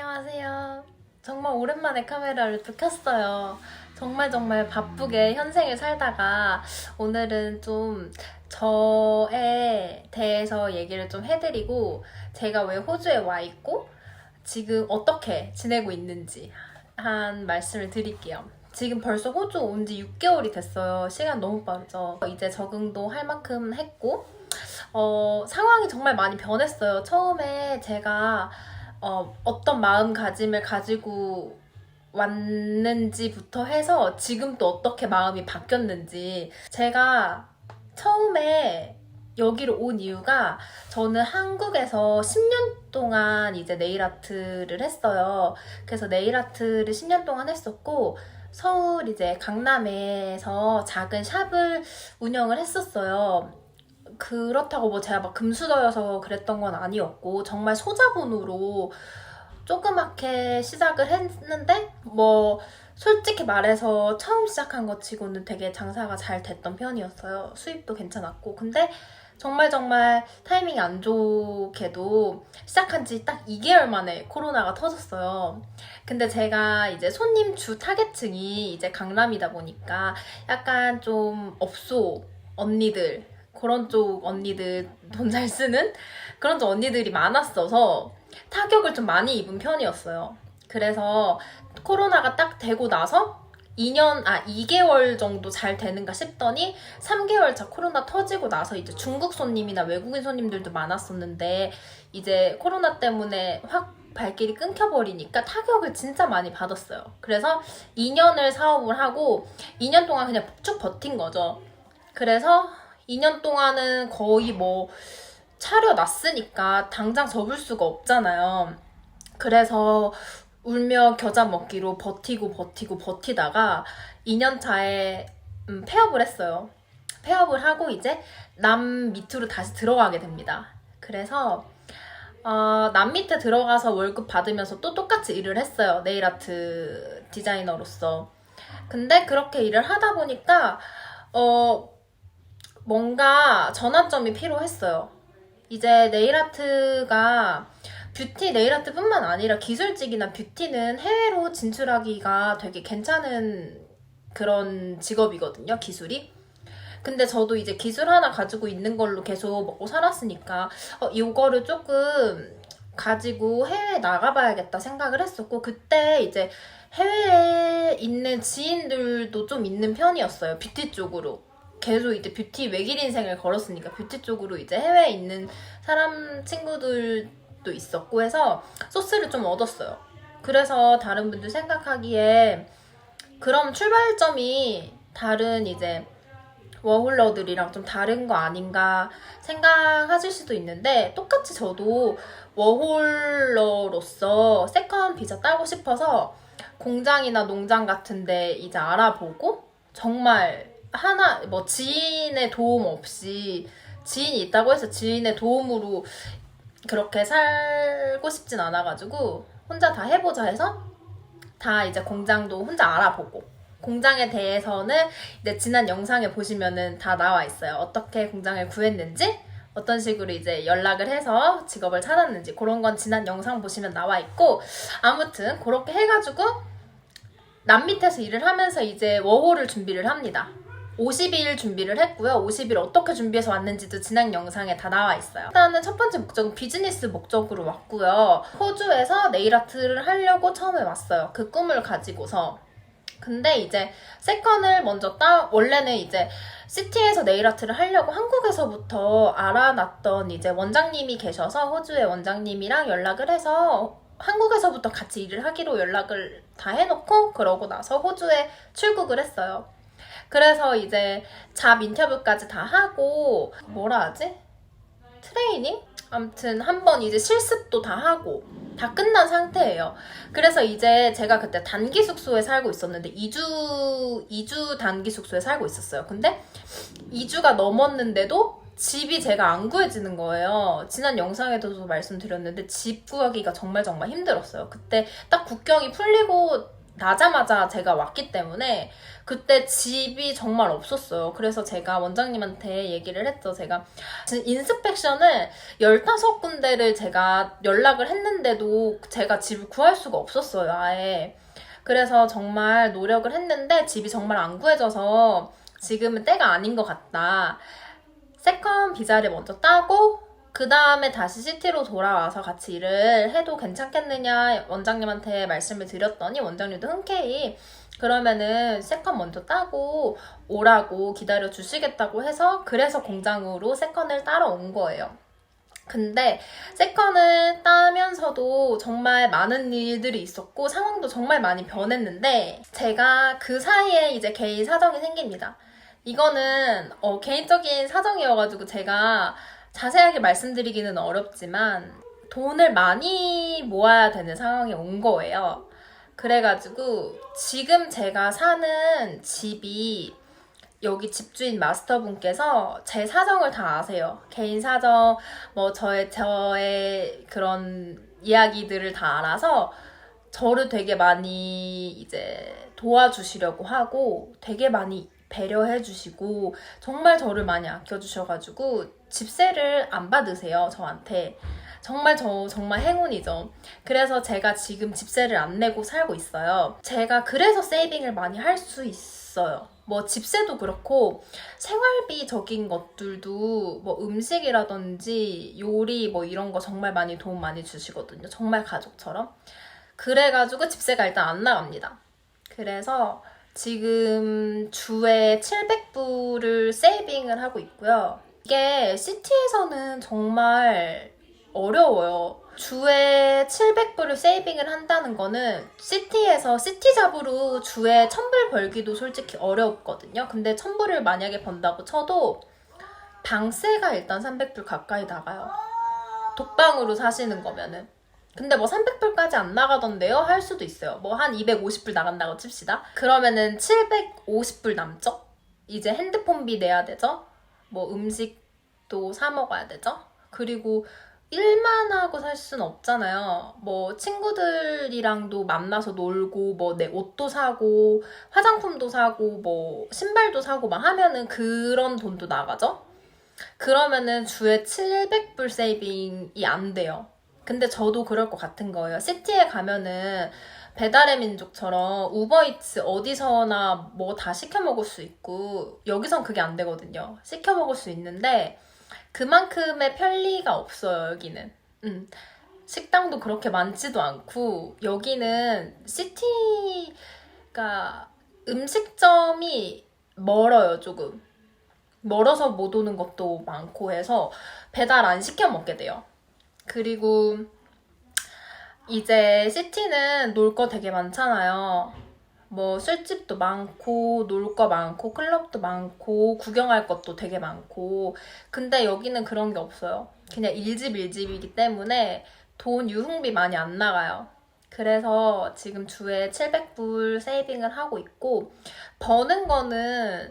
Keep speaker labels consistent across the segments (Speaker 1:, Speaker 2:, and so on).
Speaker 1: 안녕하세요. 정말 오랜만에 카메라를 또 켰어요. 정말 바쁘게 현생을 살다가 오늘은 좀 저에 대해서 얘기를 좀 해드리고 제가 왜 호주에 와 있고 지금 어떻게 지내고 있는지 한 말씀을 드릴게요. 지금 벌써 호주 온 지 6개월이 됐어요. 시간 너무 빠르죠. 이제 적응도 할 만큼 했고 상황이 정말 많이 변했어요. 처음에 제가 어떤 마음가짐을 가지고 왔는지부터 해서 지금 또 어떻게 마음이 바뀌었는지. 제가 처음에 여기로 온 이유가 저는 한국에서 10년 동안 이제 네일 아트를 했어요. 그래서 네일 아트를 10년 동안 했었고 서울 이제 강남에서 작은 샵을 운영을 했었어요. 그렇다고 뭐 제가 막 금수저여서 그랬던 건 아니었고 정말 소자본으로 조그맣게 시작을 했는데 뭐 솔직히 말해서 처음 시작한 것 치고는 되게 장사가 잘 됐던 편이었어요. 수입도 괜찮았고. 근데 정말 타이밍이 안 좋게도 시작한 지 딱 2개월 만에 코로나가 터졌어요. 근데 제가 이제 손님 주 타겟층이 이제 강남이다 보니까 약간 좀 업소 언니들, 그런 쪽 언니들, 돈 잘 쓰는 그런 쪽 언니들이 많았어서 타격을 좀 많이 입은 편이었어요. 그래서 코로나가 딱 되고 나서 2개월 정도 잘 되는가 싶더니 3개월 차 코로나 터지고 나서 이제 중국 손님이나 외국인 손님들도 많았었는데 이제 코로나 때문에 확 발길이 끊겨버리니까 타격을 진짜 많이 받았어요. 그래서 2년을 사업을 하고 2년 동안 그냥 쭉 버틴 거죠. 그래서 2년 동안은 거의 뭐 차려놨으니까 당장 접을 수가 없잖아요. 그래서 울며 겨자 먹기로 버티다가 2년 차에 폐업을 했어요. 폐업을 하고 이제 남 밑으로 다시 들어가게 됩니다. 그래서 남 밑에 들어가서 월급 받으면서 또 똑같이 일을 했어요. 네일 아트 디자이너로서. 근데 그렇게 일을 하다 보니까 뭔가 전환점이 필요했어요. 이제 네일 아트가 뷰티 네일 아트뿐만 아니라 기술직이나 뷰티는 해외로 진출하기가 되게 괜찮은 그런 직업이거든요, 기술이. 근데 저도 이제 기술 하나 가지고 있는 걸로 계속 먹고 살았으니까 이거를 조금 가지고 해외에 나가봐야겠다 생각을 했었고, 그때 이제 해외에 있는 지인들도 좀 있는 편이었어요, 뷰티 쪽으로. 계속 이제 뷰티 외길 인생을 걸었으니까 뷰티 쪽으로 이제 해외에 있는 사람 친구들도 있었고 해서 소스를 좀 얻었어요. 그래서 다른 분들 생각하기에 그럼 출발점이 다른 이제 워홀러들이랑 좀 다른 거 아닌가 생각하실 수도 있는데, 똑같이 저도 워홀러로서 세컨 비자 따고 싶어서 공장이나 농장 같은데 이제 알아보고 정말 하나 뭐 지인의 도움 없이, 지인이 있다고 해서 지인의 도움으로 그렇게 살고 싶진 않아가지고 혼자 다 해보자 해서 다 이제 공장도 혼자 알아보고, 공장에 대해서는 이제 지난 영상에 보시면은 다 나와 있어요. 어떻게 공장을 구했는지, 어떤 식으로 이제 연락을 해서 직업을 찾았는지, 그런 건 지난 영상 보시면 나와 있고, 아무튼 그렇게 해가지고 남 밑에서 일을 하면서 이제 워홀을 준비를 합니다. 50일 준비를 했고요. 50일 어떻게 준비해서 왔는지도 지난 영상에 다 나와 있어요. 일단은 첫 번째 목적은 비즈니스 목적으로 왔고요. 호주에서 네일 아트를 하려고 처음에 왔어요. 그 꿈을 가지고서. 근데 이제 세컨을 먼저 원래는 이제 시티에서 네일 아트를 하려고 한국에서부터 알아놨던 이제 원장님이 계셔서 호주의 원장님이랑 연락을 해서 한국에서부터 같이 일을 하기로 연락을 다 해놓고, 그러고 나서 호주에 출국을 했어요. 그래서 이제 잡 인터뷰까지 다 하고, 뭐라 하지? 트레이닝? 아무튼 한번 이제 실습도 다 하고 다 끝난 상태예요. 그래서 이제 제가 그때 단기 숙소에 살고 있었는데 2주 단기 숙소에 살고 있었어요. 근데 2주가 넘었는데도 집이 제가 안 구해지는 거예요. 지난 영상에도 말씀드렸는데 집 구하기가 정말 힘들었어요. 그때 딱 국경이 풀리고 나자마자 제가 왔기 때문에 그때 집이 정말 없었어요. 그래서 제가 원장님한테 얘기를 했죠. 제가 인스펙션을 15군데를 제가 연락을 했는데도 제가 집을 구할 수가 없었어요, 아예. 그래서 정말 노력을 했는데 집이 정말 안 구해져서 지금은 때가 아닌 것 같다. 세컨 비자를 먼저 따고 그 다음에 다시 시티로 돌아와서 같이 일을 해도 괜찮겠느냐 원장님한테 말씀을 드렸더니 원장님도 흔쾌히 그러면은 세컨 먼저 따고 오라고 기다려 주시겠다고 해서 그래서 공장으로 세컨을 따러 온 거예요. 근데 세컨을 따면서도 정말 많은 일들이 있었고 상황도 정말 많이 변했는데 제가 그 사이에 이제 개인 사정이 생깁니다. 이거는 개인적인 사정이어가지고 제가 자세하게 말씀드리기는 어렵지만 돈을 많이 모아야 되는 상황이 온 거예요. 그래가지고 지금 제가 사는 집이 여기 집주인 마스터분께서 제 사정을 다 아세요. 개인 사정, 뭐 저의 그런 이야기들을 다 알아서 저를 되게 많이 이제 도와주시려고 하고 되게 많이 배려해 주시고 정말 저를 많이 아껴주셔가지고 집세를 안 받으세요, 저한테. 정말 정말 행운이죠. 그래서 제가 지금 집세를 안 내고 살고 있어요. 제가 그래서 세이빙을 많이 할 수 있어요. 뭐 집세도 그렇고 생활비적인 것들도 뭐 음식이라든지 요리 뭐 이런 거 정말 많이 도움 많이 주시거든요. 정말 가족처럼. 그래가지고 집세가 일단 안 나갑니다. 그래서 지금 주에 700불을 세이빙을 하고 있고요. 이게 시티에서는 정말 어려워요. 주에 700불을 세이빙을 한다는 거는 시티에서 시티잡으로 주에 1000불 벌기도 솔직히 어렵거든요. 근데 1000불을 만약에 번다고 쳐도 방세가 일단 300불 가까이 나가요. 독방으로 사시는 거면은. 근데 뭐 300불까지 안 나가던데요? 할 수도 있어요. 뭐 한 250불 나간다고 칩시다. 그러면은 750불 남죠? 이제 핸드폰비 내야 되죠? 뭐 음식도 사 먹어야 되죠? 그리고 일만 하고 살 수는 없잖아요. 뭐 친구들이랑도 만나서 놀고 뭐 내 옷도 사고 화장품도 사고 뭐 신발도 사고 막 하면은 그런 돈도 나가죠? 그러면은 주에 700불 세이빙이 안 돼요. 근데 저도 그럴 것 같은 거예요. 시티에 가면은 배달의 민족처럼 우버이츠 어디서나 뭐 다 시켜 먹을 수 있고 여기선 그게 안 되거든요. 시켜 먹을 수 있는데 그만큼의 편리가 없어요, 여기는. 식당도 그렇게 많지도 않고 여기는 시티가 음식점이 멀어요, 조금. 멀어서 못 오는 것도 많고 해서 배달 안 시켜 먹게 돼요. 그리고 이제 시티는 놀 거 되게 많잖아요. 뭐 술집도 많고 놀 거 많고 클럽도 많고 구경할 것도 되게 많고 근데 여기는 그런 게 없어요. 그냥 일집이기 때문에 돈 유흥비 많이 안 나가요. 그래서 지금 주에 700불 세이빙을 하고 있고 버는 거는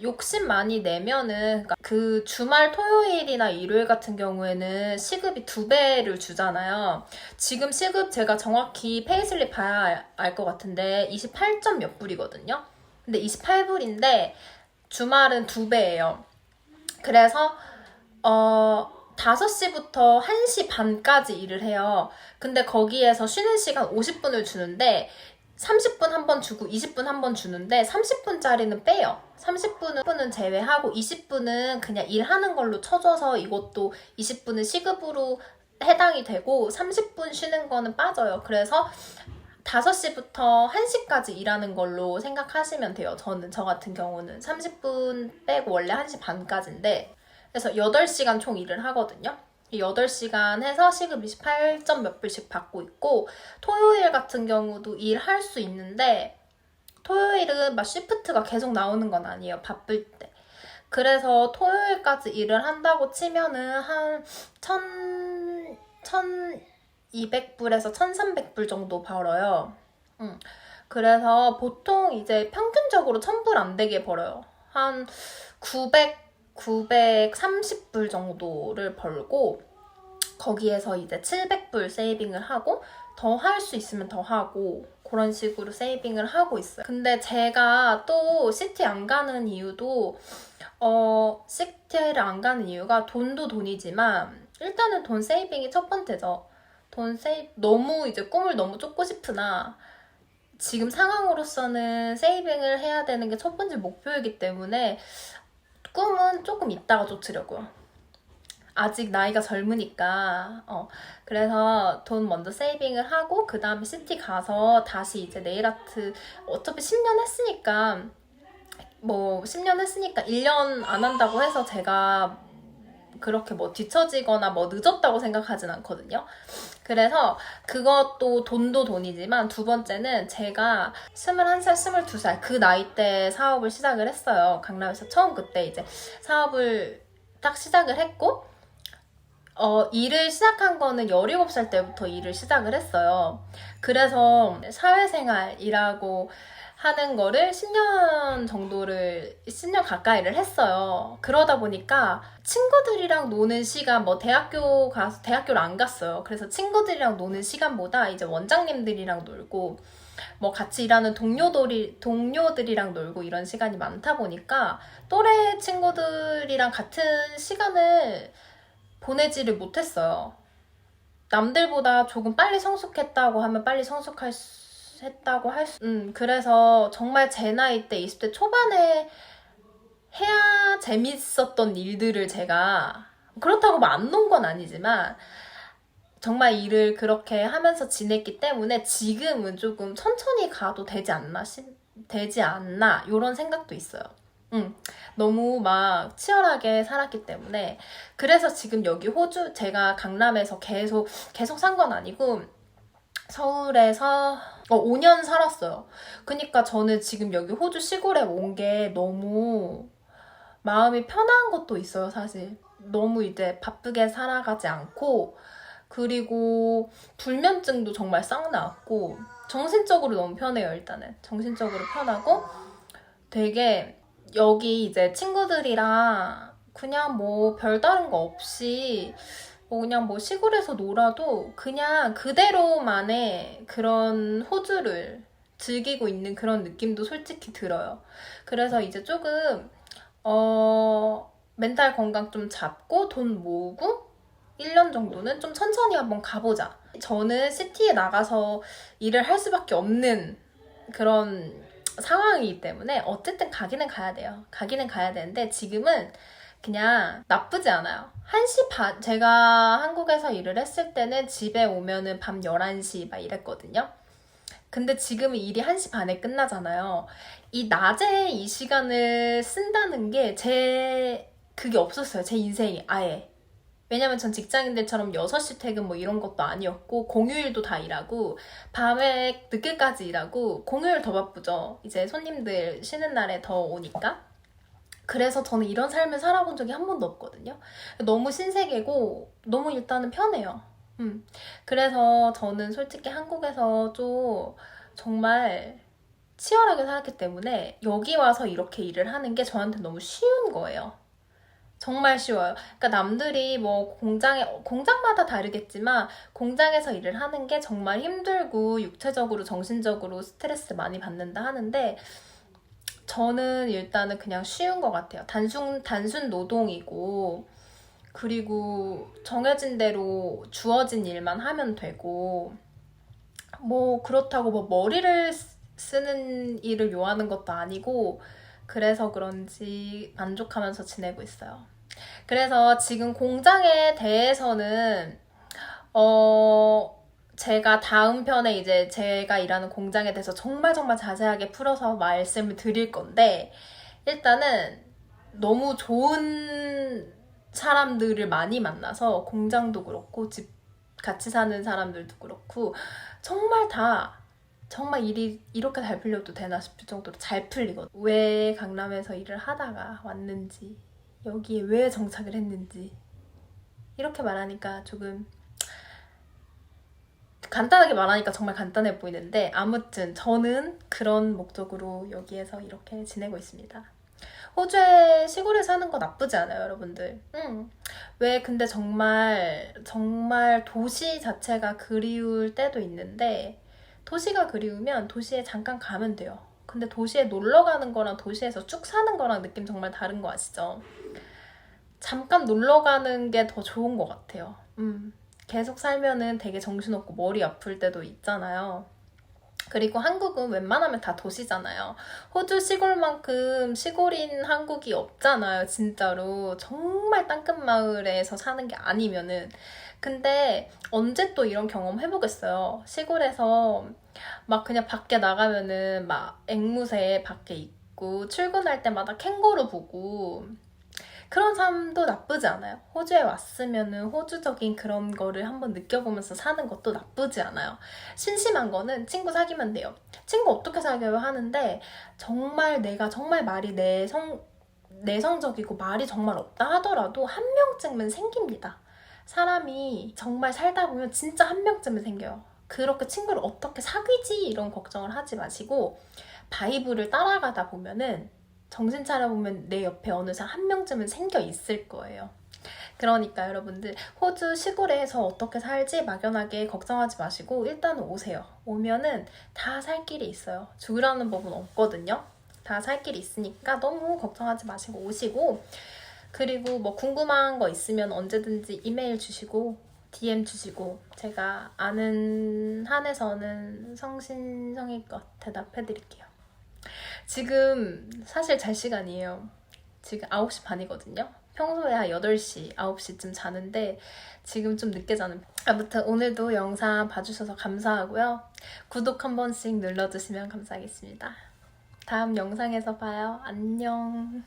Speaker 1: 욕심 많이 내면은 그러니까 그 주말 토요일이나 일요일 같은 경우에는 시급이 2배를 주잖아요. 지금 시급 제가 정확히 페이슬립 봐야 알 것 같은데 28점 몇 불이거든요. 근데 28불인데 주말은 2배예요. 그래서 5시부터 1시 반까지 일을 해요. 근데 거기에서 쉬는 시간 50분을 주는데 30분 한 번 주고 20분 한 번 주는데 30분짜리는 빼요. 30분은 제외하고 20분은 그냥 일하는 걸로 쳐줘서 이것도 20분은 시급으로 해당이 되고 30분 쉬는 거는 빠져요. 그래서 5시부터 1시까지 일하는 걸로 생각하시면 돼요. 저 같은 경우는 30분 빼고 원래 1시 반까지인데 그래서 8시간 총 일을 하거든요. 8시간 해서 시급 28점 몇 불씩 받고 있고 토요일 같은 경우도 일할 수 있는데 토요일은 막 시프트가 계속 나오는 건 아니에요. 바쁠 때. 그래서 토요일까지 일을 한다고 치면은 한 1200불에서 1300불 정도 벌어요. 그래서 보통 이제 평균적으로 1000불 안 되게 벌어요. 한 930불 정도를 벌고 거기에서 이제 700불 세이빙을 하고 더 할 수 있으면 더 하고 그런 식으로 세이빙을 하고 있어요. 근데 제가 또 시티 안 가는 이유도 시티를 안 가는 이유가 돈도 돈이지만 일단은 돈 세이빙이 첫 번째죠. 너무 이제 꿈을 너무 쫓고 싶으나 지금 상황으로서는 세이빙을 해야 되는 게 첫 번째 목표이기 때문에 꿈은 조금 이따가 쫓으려고요. 아직 나이가 젊으니까 그래서 돈 먼저 세이빙을 하고 그 다음에 시티 가서 다시 이제 네일아트 어차피 10년 했으니까 10년 했으니까 1년 안 한다고 해서 제가 그렇게 뒤처지거나 늦었다고 생각하진 않거든요. 그래서 그것도 돈도 돈이지만 두 번째는 제가 21살, 22살 그 나이 때 사업을 시작을 했어요. 강남에서 처음 그때 이제 사업을 딱 시작을 했고 일을 시작한 거는 17살 때부터 일을 시작을 했어요. 그래서 사회생활이라고 하는 거를 10년 가까이를 했어요. 그러다 보니까 친구들이랑 노는 시간, 대학교를 안 갔어요. 그래서 친구들이랑 노는 시간보다 이제 원장님들이랑 놀고, 같이 일하는 동료들이랑 놀고 이런 시간이 많다 보니까 또래 친구들이랑 같은 시간을 보내지를 못했어요. 남들보다 조금 빨리 성숙했다고 하면 빨리 그래서 정말 제 나이 때 20대 초반에 해야 재밌었던 일들을 제가 그렇다고 안 논 건 아니지만 정말 일을 그렇게 하면서 지냈기 때문에 지금은 조금 천천히 가도 되지 않나 이런 생각도 있어요. 너무 치열하게 살았기 때문에. 그래서 지금 여기 호주, 제가 강남에서 계속 산 건 아니고 서울에서 5년 살았어요. 그러니까 저는 지금 여기 호주 시골에 온 게 너무 마음이 편한 것도 있어요, 사실. 너무 이제 바쁘게 살아가지 않고, 그리고 불면증도 정말 싹 나았고, 정신적으로 너무 편해요, 일단은. 정신적으로 편하고, 되게 여기 이제 친구들이랑 그냥 별다른 거 없이 그냥 시골에서 놀아도 그냥 그대로만의 그런 호주를 즐기고 있는 그런 느낌도 솔직히 들어요. 그래서 이제 조금 멘탈 건강 좀 잡고 돈 모으고 1년 정도는 좀 천천히 한번 가보자. 저는 시티에 나가서 일을 할 수밖에 없는 그런 상황이기 때문에 어쨌든 가기는 가야 돼요. 가기는 가야 되는데 지금은 그냥 나쁘지 않아요. 1시 반, 제가 한국에서 일을 했을 때는 집에 오면은 밤 11시 막 이랬거든요. 근데 지금은 일이 1시 반에 끝나잖아요. 이 낮에 이 시간을 쓴다는 게 그게 없었어요. 제 인생이 아예. 왜냐면 전 직장인들처럼 6시 퇴근 이런 것도 아니었고 공휴일도 다 일하고 밤에 늦게까지 일하고 공휴일 더 바쁘죠. 이제 손님들 쉬는 날에 더 오니까. 그래서 저는 이런 삶을 살아본 적이 한 번도 없거든요. 너무 신세계고 너무 일단은 편해요. 그래서 저는 솔직히 한국에서 좀 정말 치열하게 살았기 때문에 여기 와서 이렇게 일을 하는 게 저한테 너무 쉬운 거예요. 정말 쉬워요. 그러니까 남들이 공장마다 다르겠지만 공장에서 일을 하는 게 정말 힘들고 육체적으로 정신적으로 스트레스 많이 받는다 하는데 저는 일단은 그냥 쉬운 것 같아요. 단순 노동이고 그리고 정해진 대로 주어진 일만 하면 되고 그렇다고 머리를 쓰는 일을 요하는 것도 아니고 그래서 그런지 만족하면서 지내고 있어요. 그래서 지금 공장에 대해서는 제가 다음 편에 이제 제가 일하는 공장에 대해서 정말 자세하게 풀어서 말씀을 드릴 건데 일단은 너무 좋은 사람들을 많이 만나서 공장도 그렇고 집 같이 사는 사람들도 그렇고 정말 일이 이렇게 잘 풀려도 되나 싶을 정도로 잘 풀리거든요. 왜 강남에서 일을 하다가 왔는지 여기에 왜 정착을 했는지 이렇게 말하니까 조금 간단하게 말하니까 정말 간단해 보이는데 아무튼 저는 그런 목적으로 여기에서 이렇게 지내고 있습니다. 호주에 시골에 사는 거 나쁘지 않아요, 여러분들. 왜 근데 정말 도시 자체가 그리울 때도 있는데, 도시가 그리우면 도시에 잠깐 가면 돼요. 근데 도시에 놀러 가는 거랑 도시에서 쭉 사는 거랑 느낌 정말 다른 거 아시죠? 잠깐 놀러 가는 게 더 좋은 것 같아요. 계속 살면은 되게 정신없고 머리 아플 때도 있잖아요. 그리고 한국은 웬만하면 다 도시잖아요. 호주 시골만큼 시골인 한국이 없잖아요, 진짜로. 정말 땅끝마을에서 사는 게 아니면은. 근데 언제 또 이런 경험 해보겠어요. 시골에서 막 그냥 밖에 나가면은 막 앵무새 밖에 있고, 출근할 때마다 캥거루 보고, 그런 삶도 나쁘지 않아요. 호주에 왔으면은 호주적인 그런 거를 한번 느껴보면서 사는 것도 나쁘지 않아요. 심심한 거는 친구 사귀면 돼요. 친구 어떻게 사귀어요 하는데, 정말 내가 정말 말이 내성적이고 말이 정말 없다 하더라도 한 명쯤은 생깁니다. 사람이 정말 살다 보면 진짜 한 명쯤은 생겨요. 그렇게 친구를 어떻게 사귀지 이런 걱정을 하지 마시고, 바이브를 따라가다 보면은 정신 차려보면 내 옆에 어느새 한 명쯤은 생겨 있을 거예요. 그러니까 여러분들 호주 시골에서 어떻게 살지 막연하게 걱정하지 마시고 일단 오세요. 오면은 다 살 길이 있어요. 죽으라는 법은 없거든요. 다 살 길이 있으니까 너무 걱정하지 마시고 오시고, 그리고 뭐 궁금한 거 있으면 언제든지 이메일 주시고 DM 주시고 제가 아는 한에서는 성심성의껏 대답해 드릴게요. 지금 사실 잘 시간이에요. 지금 9시 반이거든요. 평소에 한 8시, 9시쯤 자는데 지금 좀 늦게 자는. 아무튼 오늘도 영상 봐주셔서 감사하고요. 구독 한 번씩 눌러주시면 감사하겠습니다. 다음 영상에서 봐요. 안녕.